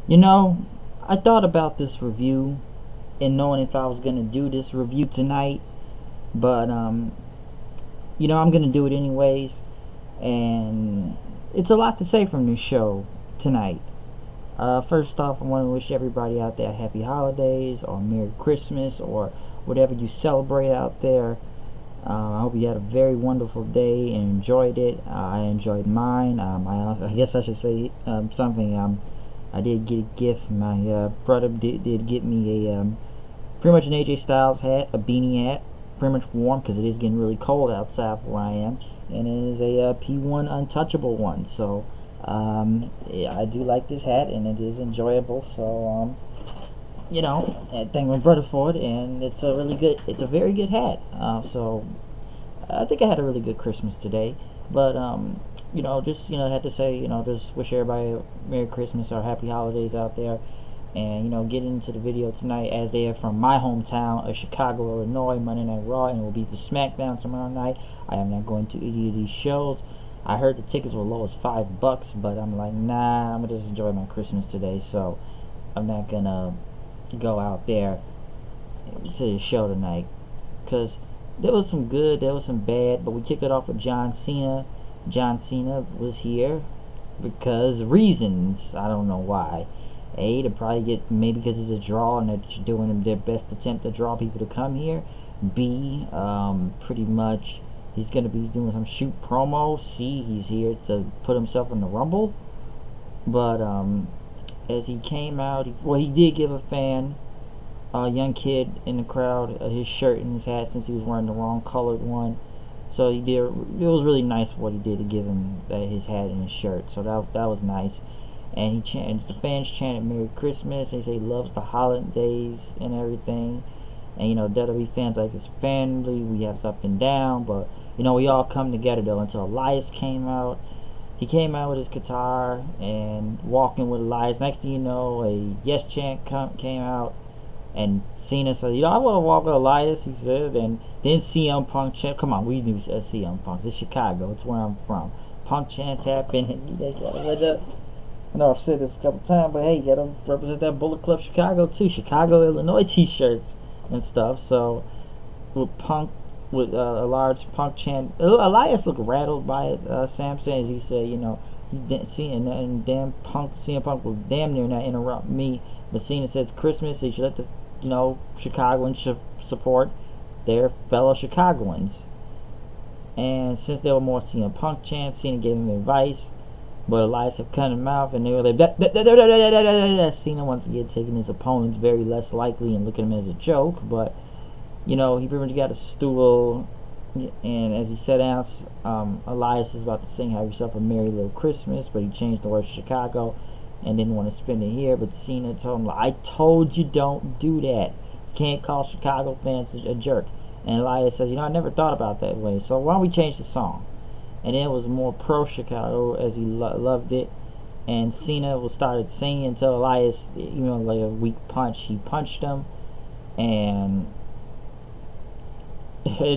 You know, I thought about this review and knowing if I was gonna do this review tonight, but I'm gonna do it anyways. And it's a lot to say from this show tonight. First off, I want to wish everybody out there happy holidays or Merry Christmas or whatever you celebrate out there. I hope you had a very wonderful day and enjoyed it. I enjoyed mine. I guess I should say something. I did get a gift. My brother did get me a pretty much an AJ Styles hat, a beanie hat, pretty much warm because it is getting really cold outside where I am, and it is a P1 untouchable one. So yeah, I do like this hat, and it is enjoyable. So I thank my brother for it, and it's a very good hat. So I think I had a really good Christmas today, but just I had to say, just wish everybody a Merry Christmas or Happy Holidays out there, and get into the video tonight as they are from my hometown of Chicago, Illinois, Monday Night Raw, and it will be for SmackDown tomorrow night. I am not going to any of these shows. I heard the tickets were low as $5, but I'm like, nah, I'm gonna just enjoy my Christmas today, so I'm not gonna go out there to the show tonight, because there was some good, there was some bad, but we kicked it off with John Cena. John Cena was here because reasons. I don't know why. A, to probably get, maybe because it's a draw and they're doing their best attempt to draw people to come here. B, pretty much he's going to be doing some shoot promo. C, he's here to put himself in the Rumble. But as he came out, he did give a fan, a young kid in the crowd, his shirt and his hat since he was wearing the wrong colored one. So he did. It was really nice what he did to give him his hat and his shirt. So that was nice. And the fans chanted Merry Christmas. They say he loves the holidays and everything. And WWE fans like his family. We have up and down, but we all come together though. Until Elias came out. He came out with his guitar and walking with Elias. Next thing you know, a yes chant came out. And Cena said, I want to walk with Elias, he said. And then CM Punk chant. Come on, we knew CM Punk. It's Chicago. It's where I'm from. Punk chants happen. I know I've said this a couple times, but hey, you gotta represent that Bullet Club Chicago too. Chicago, Illinois t-shirts and stuff. So with Punk, with a large Punk chant, Elias looked rattled by it. Sam says he said, and damn Punk, CM Punk will damn near not interrupt me. But Cena says Christmas, he should let the Chicagoans support their fellow Chicagoans. And since there were more CM Punk chants, Cena gave him advice. But Elias had cut him off, and they were like, Cena once again taking his opponents very less likely and looking at him as a joke. But he pretty much got a stool, and as he sat down, Elias is about to sing "Have Yourself a Merry Little Christmas," but he changed the word Chicago and didn't want to spend it here. But Cena told him, "I told you don't do that. You can't call Chicago fans a jerk." And Elias says, "I never thought about that way. So why don't we change the song?" And then it was more pro Chicago as he loved it. And Cena was started singing until Elias, like a weak punch, he punched him, and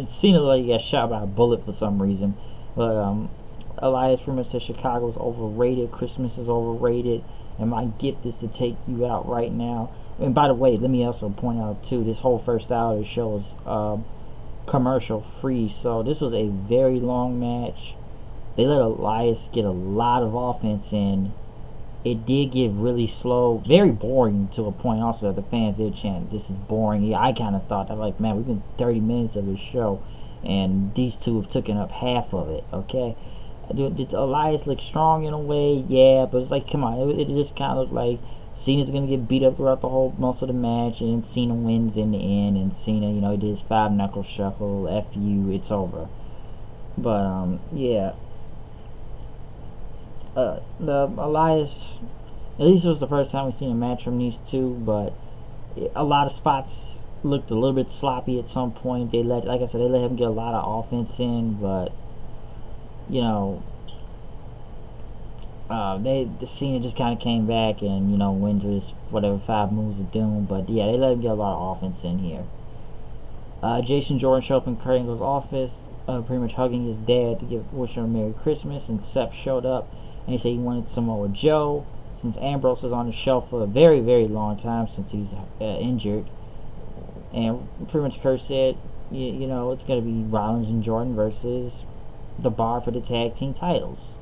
Cena like he got shot by a bullet for some reason. But Elias pretty much said Chicago's overrated, Christmas is overrated, and my gift is to take you out right now. And by the way, let me also point out too, this whole first hour of the show is commercial free, so this was a very long match. They let Elias get a lot of offense in. It did get really slow, very boring to a point also that the fans did chant, "This is boring." Yeah, I kind of thought that, like, man, we've been 30 minutes of this show and these two have taken up half of it. Okay, did Elias look strong in a way? Yeah, but it's like, come on, it just kind of looked like Cena's gonna get beat up throughout the whole most of the match, and then Cena wins in the end. And Cena, he did his 5-knuckle shuffle, "F you, it's over." But yeah, the Elias, at least it was the first time we've seen a match from these two. But a lot of spots looked a little bit sloppy at some point. Like I said, they let him get a lot of offense in, but the Cena just kind of came back and went to his whatever 5 moves of doom. But yeah, they let him get a lot of offense in here. Jason Jordan showed up in Kurt Angle's office, pretty much hugging his dad to wish him a Merry Christmas. And Seth showed up and he said he wanted Samoa Joe. since Ambrose is on the shelf for a very, very long time since he's injured. And pretty much Kurt said, you know, it's going to be Rollins and Jordan versus the Bar for the tag team titles.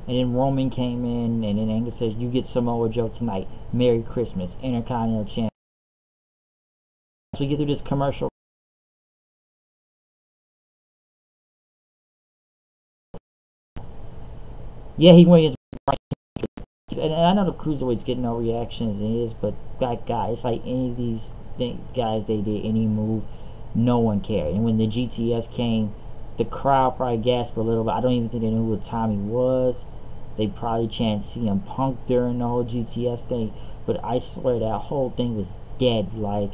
And then Roman came in, and then Angle says, you get Samoa Joe tonight. Merry Christmas. Intercontinental Champion. So we get through this commercial. Yeah, he went against and I know the Cruiserweight's getting no reaction as it is, but guys, it's like any of these guys, they did any move, no one cared. And when the GTS came, the crowd probably gasped a little bit. I don't even think they knew who Tommy was. They probably chanted CM Punk during the whole GTS thing, but I swear that whole thing was dead. Like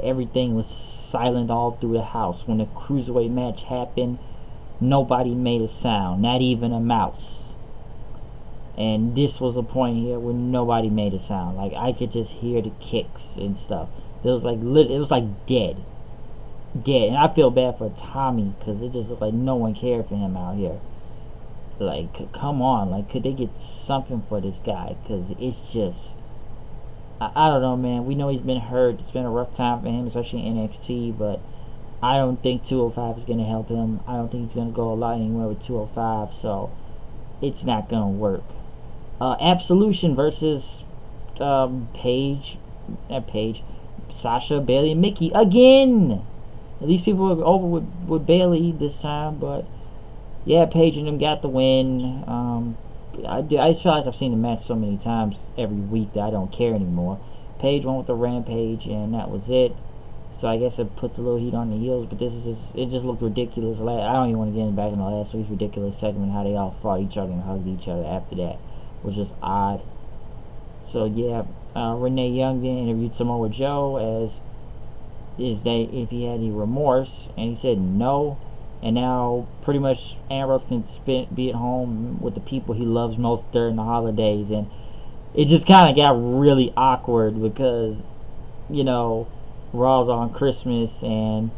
everything was silent all through the house. When the Cruiserweight match happened, nobody made a sound, not even a mouse. And this was a point here where nobody made a sound. Like, I could just hear the kicks and stuff. It was like dead. And I feel bad for Tommy, because it just looked like no one cared for him out here. Like, come on, like, could they get something for this guy? Because it's just, I don't know, man. We know he's been hurt. It's been a rough time for him, especially in NXT, but I don't think 205 is going to help him. I don't think he's going to go a lot anywhere with 205, so it's not going to work. Absolution versus Sasha, Bailey, and Mickey again. At least people were over with Bailey this time, but yeah, Paige and them got the win. I just feel like I've seen the match so many times every week that I don't care anymore. Paige won with the Rampage, and that was it. So I guess it puts a little heat on the heels, but it just looked ridiculous. I don't even want to get back in the last week's ridiculous segment, how they all fought each other and hugged each other after that. It was just odd. So yeah, Renee Young then interviewed Samoa Joe as if he had any remorse, and he said no. And now pretty much Ambrose can be at home with the people he loves most during the holidays, and it just kind of got really awkward because, you know, Raw's on Christmas and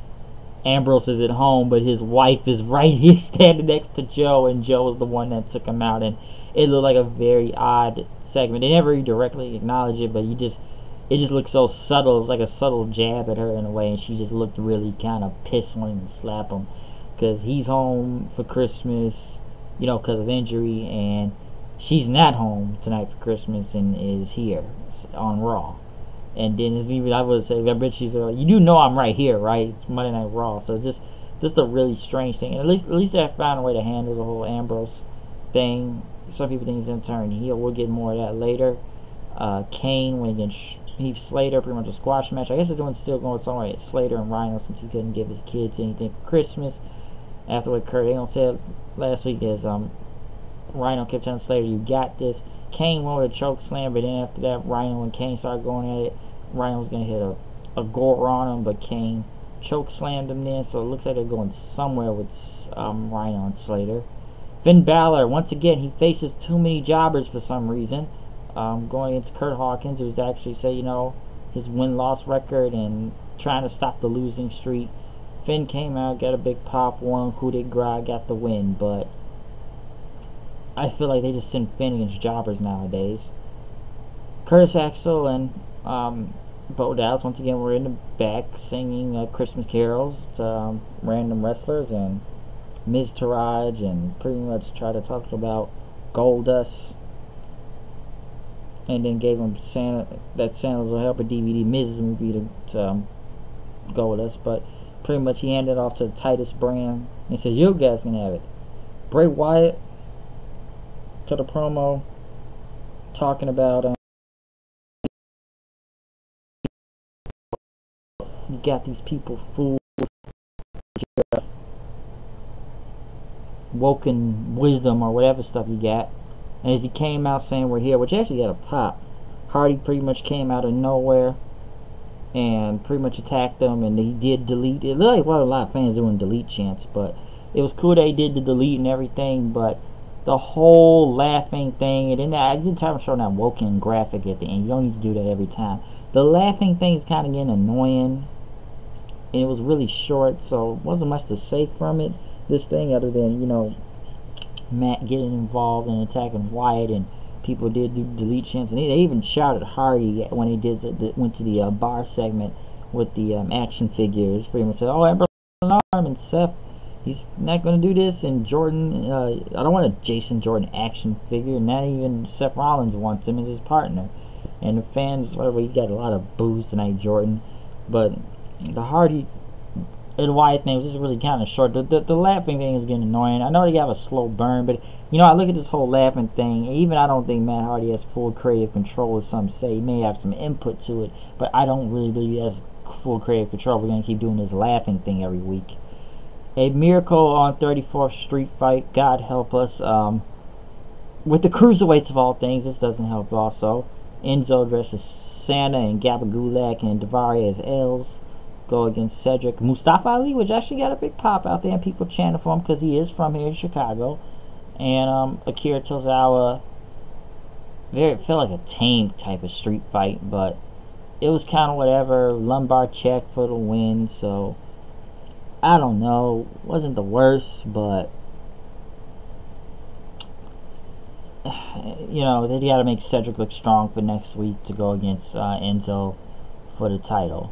Ambrose is at home, but his wife is right here standing next to Joe, and Joe was the one that took him out, and it looked like a very odd segment. They never directly acknowledged it, but it just looked so subtle. It was like a subtle jab at her in a way, and she just looked really kind of pissed, wanting to slap him because he's home for Christmas, you know, because of injury, and she's not home tonight for Christmas and is here on Raw. And then it's even, I would say, I bet she's you do know I'm right here, right? It's Monday Night Raw, so just a really strange thing. And at least I found a way to handle the whole Ambrose thing. Some people think he's gonna turn heel. We'll get more of that later. Kane went against Heath Slater, pretty much a squash match. I guess they're still going somewhere at Slater and Rhino, since he couldn't give his kids anything for Christmas. After what Kurt Angle said last week is Rhino kept telling Slater, you got this. Kane went with a choke slam, but then after that, Rhino and Kane started going at it. Rhino was going to hit a gore on him, but Kane choke slammed him then, so it looks like they're going somewhere with Rhino and Slater. Finn Balor, once again, he faces too many jobbers for some reason. Going against Kurt Hawkins, who's actually said, you know, his win-loss record and trying to stop the losing streak. Finn came out, got a big pop, won coup de grace, got the win, but I feel like they just send Finn against jobbers nowadays. Curtis Axel and Bo Dallas, once again, were in the back singing Christmas carols to random wrestlers and Miz Taraj, and pretty much try to talk about Goldust, and then gave him Santa's will help a DVD Miz's movie to Goldust, but pretty much he handed it off to the Titus brand and says, you guys can have it. Bray Wyatt to the promo talking about you got these people fooled with woken wisdom or whatever stuff you got. And as he came out saying we're here, which actually got a pop, Hardy pretty much came out of nowhere and pretty much attacked them, and he did delete. It looked like a lot of fans doing delete chants, but it was cool that he did the delete and everything, but the whole laughing thing, and then I did time showing that woken graphic at the end. You don't need to do that every time. The laughing thing is kind of getting annoying, and it was really short, so wasn't much to say from it, this thing, other than, you know, Matt getting involved and attacking Wyatt, and people did do delete chants, and they even shouted Hardy when he went to the bar segment with the action figures. Pretty much said, "Oh, Amber's an arm," and Seth, he's not going to do this. And Jordan, I don't want a Jason Jordan action figure. Not even Seth Rollins wants him as his partner. And the fans, whatever, he got a lot of boos tonight, Jordan. But the Hardy and Wyatt thing was just really kind of short. The laughing thing is getting annoying. I know they have a slow burn, but you know, I look at this whole laughing thing. Even I don't think Matt Hardy has full creative control, as some say. He may have some input to it, but I don't really believe he has full creative control. We're gonna keep doing this laughing thing every week. A Miracle on 34th Street fight. God help us. With the cruiserweights of all things, this doesn't help also. Enzo dresses Cena and Gabagulak and Daivari as Els go against Cedric. Mustafa Ali, which actually got a big pop out there, and people chanting for him because he is from here in Chicago. And Akira Tozawa. It felt like a tame type of street fight, but it was kind of whatever. Lumbar check for the win, so I don't know. Wasn't the worst, but you know, they got to make Cedric look strong for next week to go against Enzo for the title.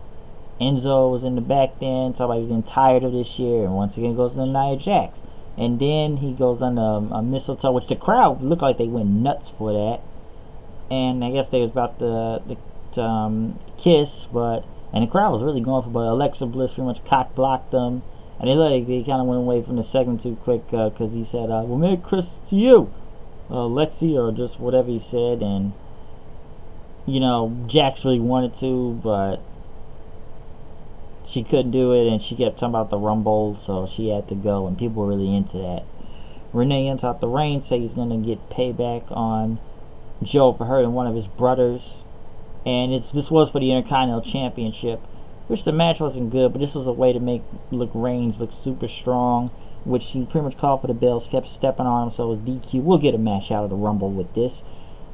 Enzo was in the back then, talking about he was getting tired of this year, and once again goes to Nia Jax. And then he goes on a mistletoe, which the crowd looked like they went nuts for that. And I guess they was about to kiss, and the crowd was really going for it, but Alexa Bliss pretty much cock blocked them. And they kind of went away from the segment too quick because he said, "Well, Merry Christmas to you, Lexi," or just whatever he said. And you know, Jax really wanted to, but she couldn't do it, and she kept talking about the Rumble, so she had to go, and people were really into that. Renee Young out the ring, said he's going to get payback on Joe for hurting one of his brothers, and this was for the Intercontinental Championship, which the match wasn't good, but this was a way to make Reigns look super strong, which he pretty much called for the bells, kept stepping on him, so it was DQ. We'll get a match out of the Rumble with this.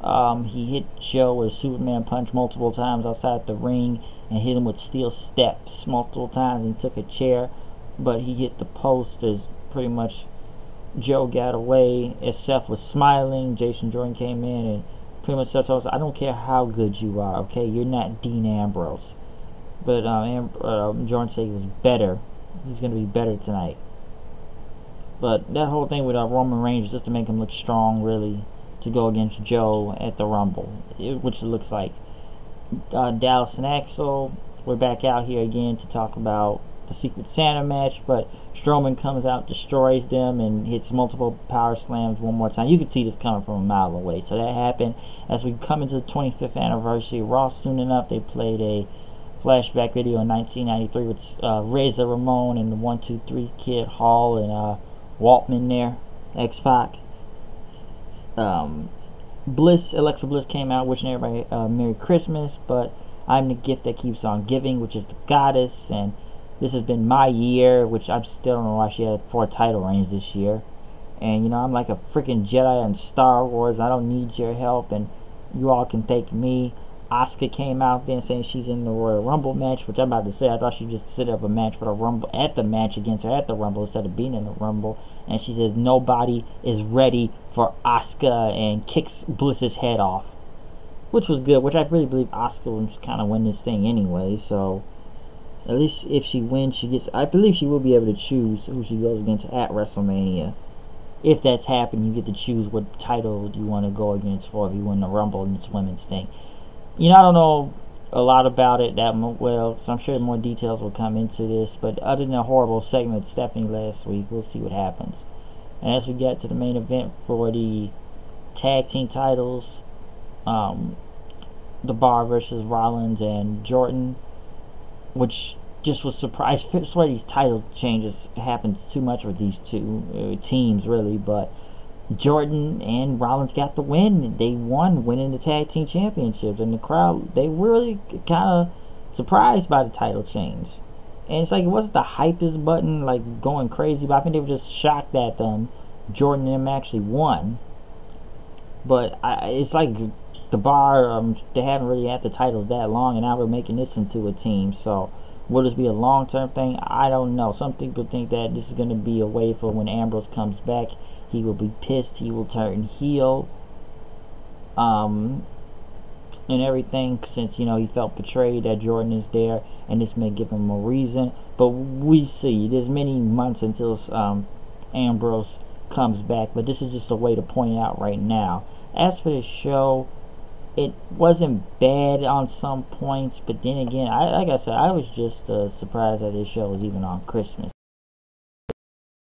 He hit Joe with a Superman punch multiple times outside the ring and hit him with steel steps multiple times, and he took a chair, but he hit the post as pretty much Joe got away. As Seth was smiling, Jason Jordan came in and pretty much Seth told us, "I don't care how good you are, okay? You're not Dean Ambrose." But Jordan said he was better. He's going to be better tonight. But that whole thing with Roman Reigns was just to make him look strong, really, to go against Joe at the Rumble, which it looks like. Dallas and Axel, we're back out here again to talk about the Secret Santa match, but Strowman comes out, destroys them, and hits multiple power slams one more time. You could see this coming from a mile away. So that happened. As we come into the 25th anniversary of Raw soon enough, they played a flashback video in 1993 with Razor Ramon and the 1-2-3 Kid Hall and Waltman there, X-Pac. Alexa Bliss came out wishing everybody Merry Christmas, but I'm the gift that keeps on giving, which is the goddess, and this has been my year, which I still don't know why she had 4 title reigns this year. And you know, I'm like a freaking Jedi in Star Wars. I don't need your help, and you all can thank me. Asuka came out then saying she's in the Royal Rumble match, which I'm about to say, I thought she'd just set up a match for the Rumble, at the match against her at the Rumble instead of being in the Rumble. And she says nobody is ready for Asuka, and kicks Bliss's head off, which was good, which I really believe Asuka was kind of win this thing anyway. So at least if she wins, she gets, I believe she will be able to choose who she goes against at WrestleMania. If that's happened, you get to choose what title you want to go against for if you win the Rumble in this women's thing. You know, I don't know a lot about it that well, so I'm sure more details will come into this. But other than a horrible segment with Stephanie last week, we'll see what happens. And as we get to the main event for the tag team titles, the Bar versus Rollins and Jordan, which just was surprised. I swear these title changes happens too much with these two teams, really. But Jordan and Rollins got the win. They won, winning the tag team championships, and the crowd, they were really kind of surprised by the title change. And it's like it wasn't the hypest button, like going crazy, but I think they were just shocked that Jordan and them actually won. But it's like the Bar, they haven't really had the titles that long, and now we're making this into a team. So will this be a long-term thing? I don't know. Some people think that this is going to be a way for when Ambrose comes back, he will be pissed, he will turn heel. um, and everything, since you know he felt betrayed that Jordan is there, and this may give him a reason. But we see there's many months until Ambrose comes back. But this is just a way to point out right now. As for the show, it wasn't bad on some points, but then again, like I said, I was just surprised that this show was even on Christmas.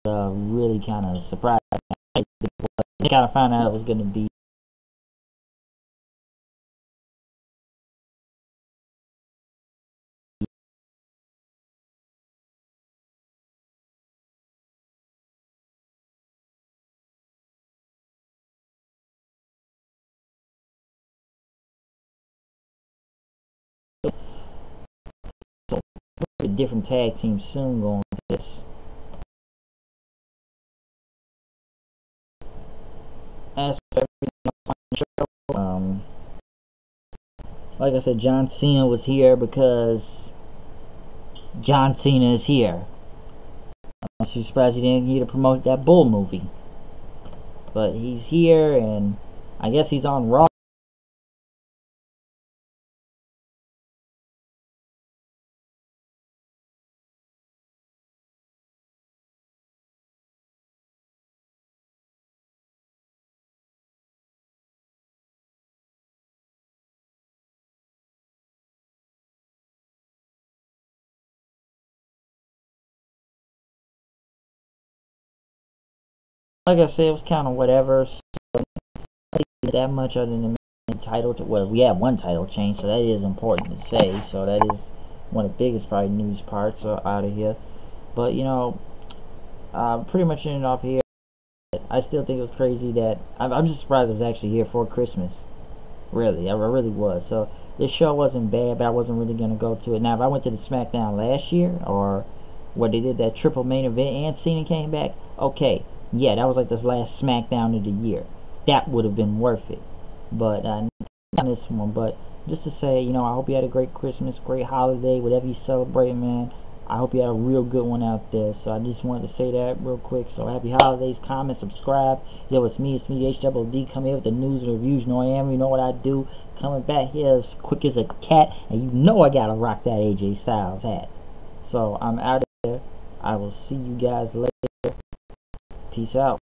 Really kind of surprised. I kind of found out it was going to be a different tag team soon going with this. As for everything else on the show, like I said, John Cena was here because John Cena is here. I'm surprised he didn't here to promote that Bull movie. But he's here, and I guess he's on Raw. Like I said, it was kind of whatever. So I think that much other than the title. Well, we had one title change, so that is important to say. So that is one of the biggest probably news parts out of here. But you know, pretty much ending off here. I still think it was crazy that I'm just surprised it was actually here for Christmas. Really, I really was. So this show wasn't bad, but I wasn't really gonna go to it. Now, if I went to the SmackDown last year, or where they did that triple main event and Cena came back, okay, yeah, that was like this last SmackDown of the year. That would have been worth it. But not this one. But just to say, you know, I hope you had a great Christmas, great holiday, whatever you celebrate, man. I hope you had a real good one out there. So I just wanted to say that real quick. So happy holidays, comment, subscribe. Yo, it's me, HDD, coming here with the news and reviews. You know I am, you know what I do. Coming back here as quick as a cat. And you know I gotta rock that AJ Styles hat. So I'm out of here. I will see you guys later. Peace out.